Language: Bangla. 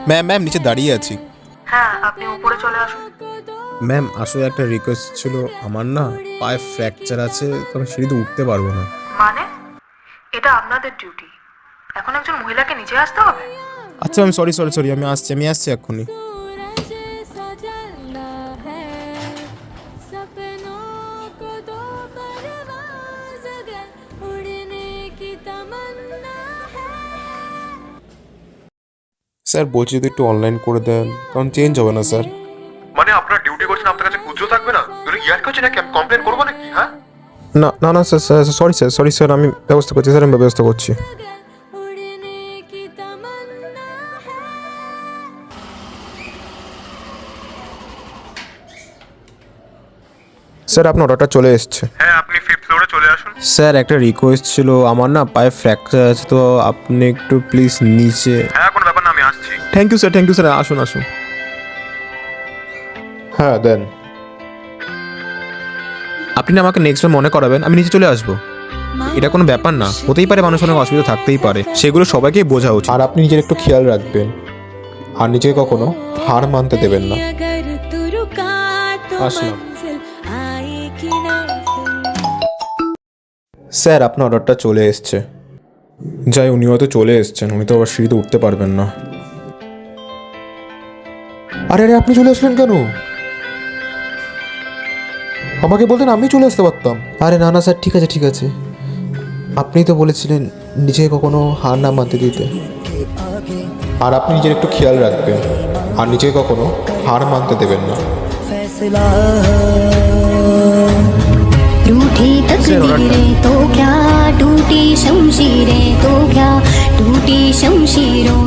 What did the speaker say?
ম্যাম ম্যাম নিচে দাঁড়িয়ে আছি। হ্যাঁ, আপনি উপরে চলে আসুন। ম্যাম আসলে একটা রিকোয়েস্ট ছিল, আমার না পায়ে ফ্র্যাকচার আছে, তো আমি সিঁড়িতে উঠতে পারবো না। মানে? এটা আপনাদের ডিউটি। এখন একজন মহিলাকে নিচে আসতে হবে? আচ্ছা ম্যাম, সরি সরি সরি, আমি আসছি এক্ষুনি। স্যার বলছি যদি একটু অনলাইন করে দেন, কারণ চেঞ্জ হবে না স্যার। মানে আপনার ডিউটি করছেন, আপনার কাছে কুজো থাকবে না? তুমি ইয়ার কাছে নাকি আমি কমপ্লেন করবো নাকি? হ্যাঁ, না না না স্যার স্যার সরি স্যার, আমি ব্যবস্থা করছি স্যার, আমি ব্যবস্থা করছি। স্যার আপনার অর্ডারটা চলে এসছে। হ্যাঁ, আপনি 5th ফ্লোরে চলে আসুন। স্যার একটা রিকোয়েস্ট ছিল, আমার না পায়ে ফ্র্যাকচার আছে, তো আপনি একটু প্লিজ নিচে। হ্যাঁ, কোনো ব্যাপার না, আমি আসছি। থ্যাংক ইউ স্যার, আসুন আসুন। হ্যাঁ দেন। আপনি না আমাকে নেক্সট মনে করাবেন, আমি নিচে চলে আসবো। এটা কোনো ব্যাপার না, হতেই পারে মানুষের অনেক অসুবিধা থাকতেই পারে, সেগুলো সবাইকেই বোঝা উচিত। আর আপনি নিজের একটু খেয়াল রাখবেন, আর নিজেকে কখনো হার মানতে দেবেন না। আসলাম। স্যার আপনার অর্ডারটা চলে এসছে। যাই, উনি হয়তো চলে এসছেন, উনি তো আবার সিঁড়িতে উঠতে পারবেন না। আরে আরে, আপনি চলে আসলেন কেন? আমাকে বলতেন, আমি চলে আসতে পারতাম। আরে না না স্যার, ঠিক আছে, আপনিই তো বলেছিলেন নিজেকে কখনো হার না মানতে দিতে। আর আপনি নিজের একটু খেয়াল রাখবেন, আর নিজেকে কখনো হার মানতে দেবেন না। रूठी तकदीरें तो क्या, टूटी शमशीरें तो क्या, टूटी शमशीरों